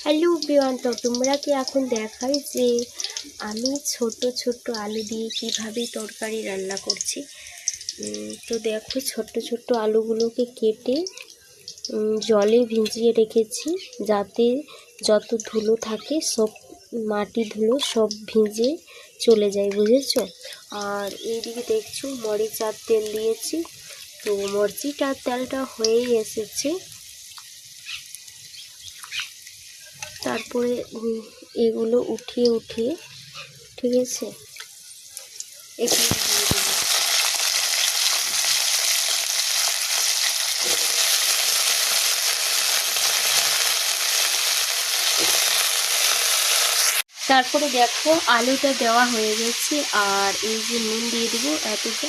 Hello everyone, তো তোমরা কি এখন দেখাই যে আমি ছোট ছোট আলু দিয়ে কিভাবে তরকারি রান্না করছি। তো দেখো, ছোট ছোট আলুগুলোকে কেটে জলে ভিজিয়ে রেখেছি, যাতে যত ধুলো থাকে সব মাটি ধুলো সব ভিজে চলে যায়, বুঝেছো। আর এইদিকে দেখছো মরিচ আর তেল দিয়েছি, তো মরিচ আর তেলটা হয়েই এসেছে। তারপরে এগুলো উঠিয়ে ঠিক আছে এখানে দিয়ে দেবো। তারপরে দেখো আলুটা দেওয়া হয়ে গেছে, আর এই যে নুন দিয়ে দেবো এতটা,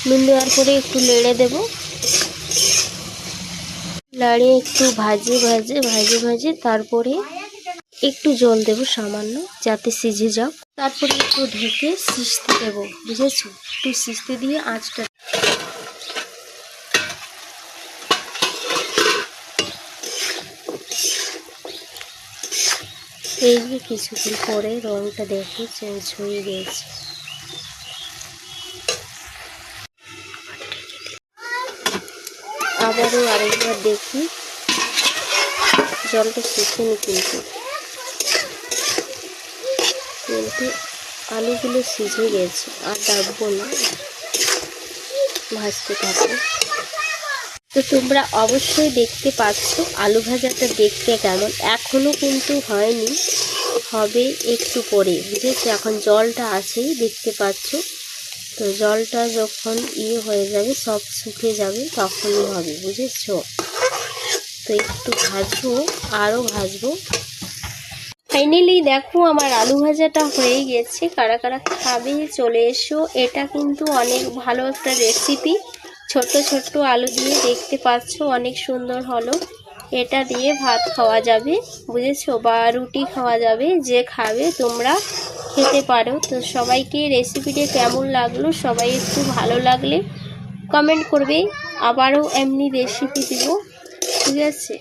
নুন দেওয়ার পরে একটু নেড়ে দেবো, নাড়িয়ে একটু ভাজে তারপরে একটু জল দেবো সামান্য, যাতে সিঝে যাও। তারপরে একটু ঢেকে সিজতে দেবো, বুঝেছো। একটু সিজতে দিয়ে আঁচটা এই যে কিছুক্ষণ পরে রঙটা দেখো চেঞ্জ হয়ে গেছে। আবারও আরেকবার দেখি, জলটা শুকিয়ে কিন্তু আলুগুলো সিঝে গেছে, আর ডাকবো না, ভাজতে থাকবো। তো তোমরা অবশ্যই দেখতে পাচ্ছ আলু ভাজাটা দেখতে কেমন, এখনো কিন্তু হয়নি, হবে একটু পরে, বুঝেছো। এখন জলটা আছেই, দেখতে পাচ্ছ। তো জলটা যখন হয়ে যাবে, সব শুকিয়ে যাবে, তখনই হবে, বুঝেছো। তো একটু ভাজবো, আরও ভাজবো। ফাইনালি দেখো আমার আলু ভাজাটা হয়ে গেছে। কারা কারা খাবে চলে এসো, এটা কিন্তু অনেক ভালো একটা রেসিপি। ছোট ছোট আলু দিয়ে দেখতে পাচ্ছ অনেক সুন্দর হলো। এটা দিয়ে ভাত খাওয়া যাবে, বুঝেছো, বা রুটি খাওয়া যাবে, যে খাবে তোমরা খেতে পারো। তো সবাইকে রেসিপিটা কেমন লাগলো, সবাই একটু ভালো লাগলে কমেন্ট করবে, আবারও এমনি রেসিপি দিব, ঠিক আছে।